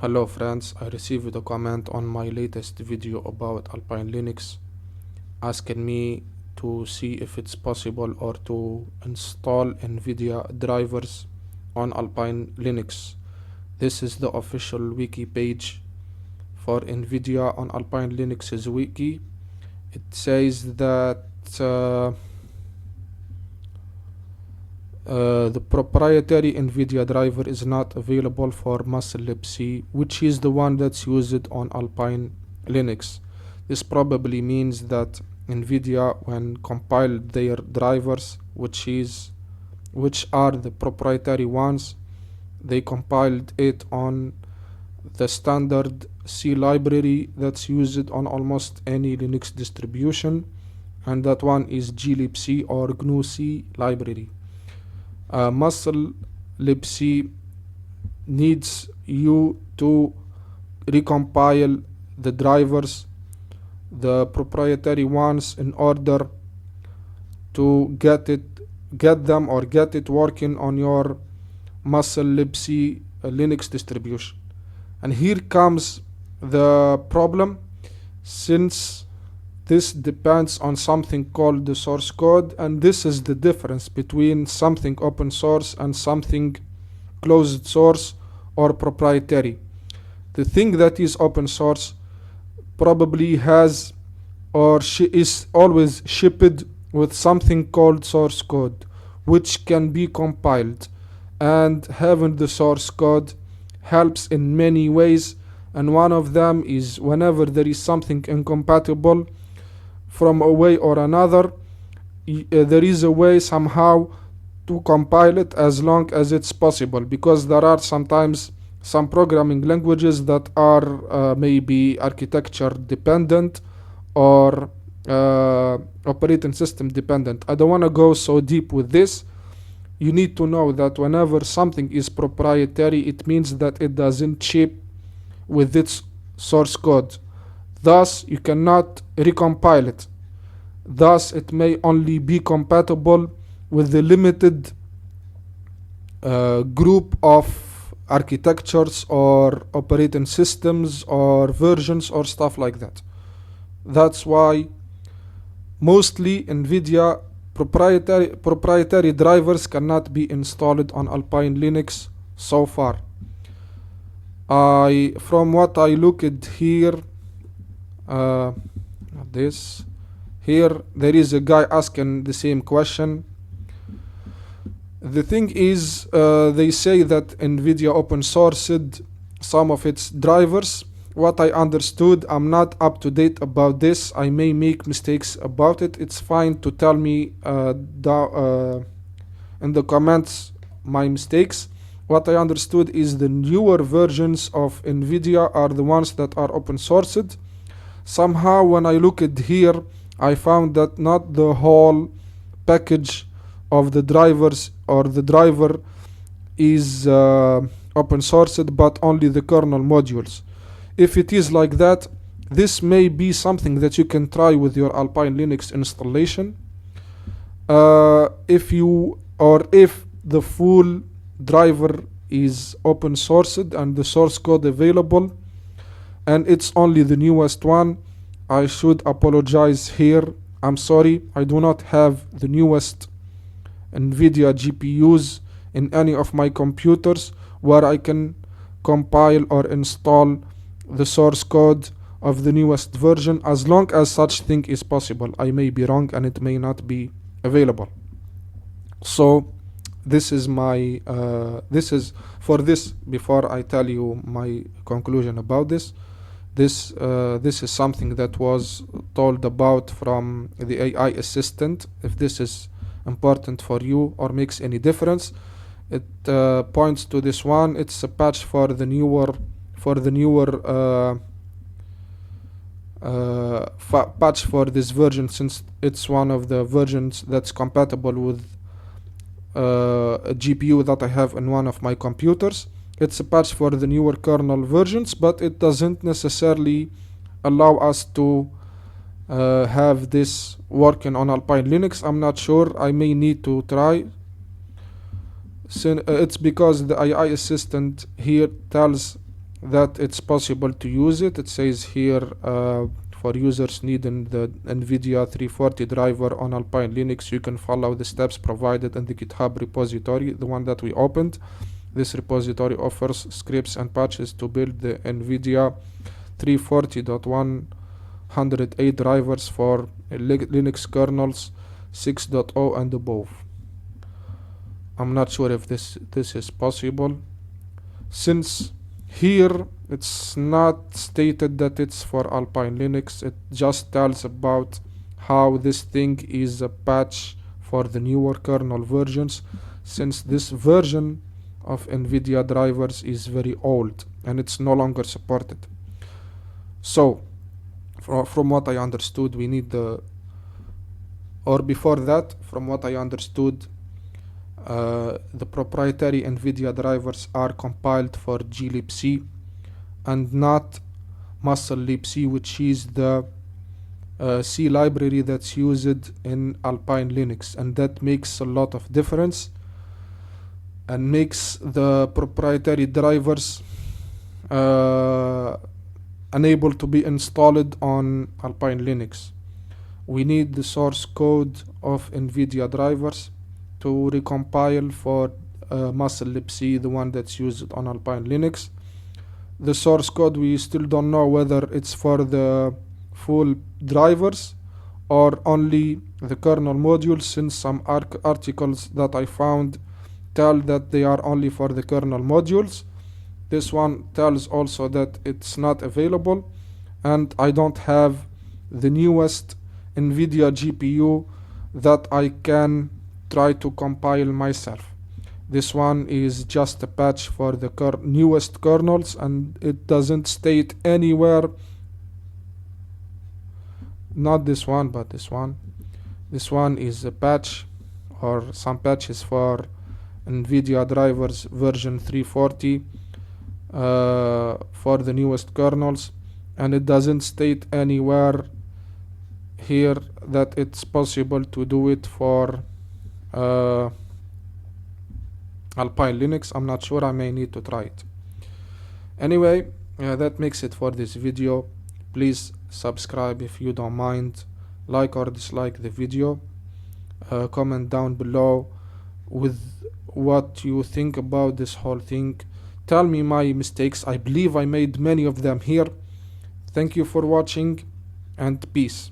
Hello friends, I received a comment on my latest video about Alpine Linux asking me to see if it's possible or to install Nvidia drivers on Alpine Linux. This is the official wiki page for Nvidia on Alpine Linux's wiki. It says that the proprietary Nvidia driver is not available for muscle libc, which is the one that's used on Alpine Linux. This probably means that Nvidia, when compiled their drivers, which are the proprietary ones, they compiled it on the standard C library that's used on almost any Linux distribution, and that one is glibc or GNU-C library. Muscle libc needs you to recompile the drivers, the proprietary ones, in order to get it working on your muscle libc Linux distribution. And here comes the problem, since this depends on something called the source code, and this is the difference between something open source and something closed source or proprietary. The thing that is open source probably has or is always shipped with something called source code, which can be compiled, and having the source code helps in many ways, and one of them is whenever there is something incompatible from a way or another, there is a way somehow to compile it as long as it's possible, because there are sometimes some programming languages that are maybe architecture dependent or operating system dependent. I don't want to go so deep with this. You need to know that whenever something is proprietary, it means that it doesn't ship with its source code. Thus, you cannot recompile it. Thus, it may only be compatible with the limited group of architectures or operating systems or versions or stuff like that. That's why mostly Nvidia proprietary drivers cannot be installed on Alpine Linux so far. From what I looked here, here there is a guy asking the same question. The thing is, they say that Nvidia open sourced some of its drivers. What I understood, I'm not up to date about this, I may make mistakes about it. It's fine to tell me in the comments my mistakes. What I understood is the newer versions of Nvidia are the ones that are open sourced. Somehow when I looked here, I found that not the whole package of the drivers or the driver is open sourced, but only the kernel modules. If it is like that, this may be something that you can try with your Alpine Linux installation. If the full driver is open sourced and the source code available, and it's only the newest one, I should apologize here. I'm sorry, I do not have the newest Nvidia GPUs in any of my computers where I can compile or install the source code of the newest version, as long as such thing is possible. I may be wrong and it may not be available. So this is my before I tell you my conclusion about this. This is something that was told about from the AI assistant. If this is important for you or makes any difference, it points to this one. It's a patch for the newer patch for this version, since it's one of the versions that's compatible with a GPU that I have in one of my computers. It's a patch for the newer kernel versions, but it doesn't necessarily allow us to have this working on Alpine Linux. I'm not sure, I may need to try. It's because the AI assistant here tells that it's possible to use it. It says here for users needing the Nvidia 340 driver on Alpine Linux, you can follow the steps provided in the GitHub repository, the one that we opened. This repository offers scripts and patches to build the Nvidia 340.108 drivers for Linux kernels 6.0 and above. I'm not sure if this is possible, since here it's not stated that it's for Alpine Linux. It just tells about how this thing is a patch for the newer kernel versions, since this version of Nvidia drivers is very old and it's no longer supported. So from what I understood, we need before that, from what I understood, the proprietary Nvidia drivers are compiled for glibc and not muscle libc, which is the C library that's used in Alpine Linux, and that makes a lot of difference and makes the proprietary drivers unable to be installed on Alpine Linux. We need the source code of Nvidia drivers to recompile for muscle libc, the one that's used on Alpine Linux. The source code, we still don't know whether it's for the full drivers or only the kernel modules, since some articles that I found tell that they are only for the kernel modules. This one tells also that it's not available, and I don't have the newest Nvidia GPU that I can try to compile myself. This one is just a patch for the newest kernels, and it doesn't state anywhere, not this one, but this one. This one is a patch or some patches for Nvidia drivers version 340 for the newest kernels, and it doesn't state anywhere here that it's possible to do it for Alpine Linux. I'm not sure, I may need to try it. Anyway, that makes it for this video. Please subscribe if you don't mind, like or dislike the video, comment down below with what you think about this whole thing. Tell me my mistakes. I believe I made many of them here. Thank you for watching, and peace.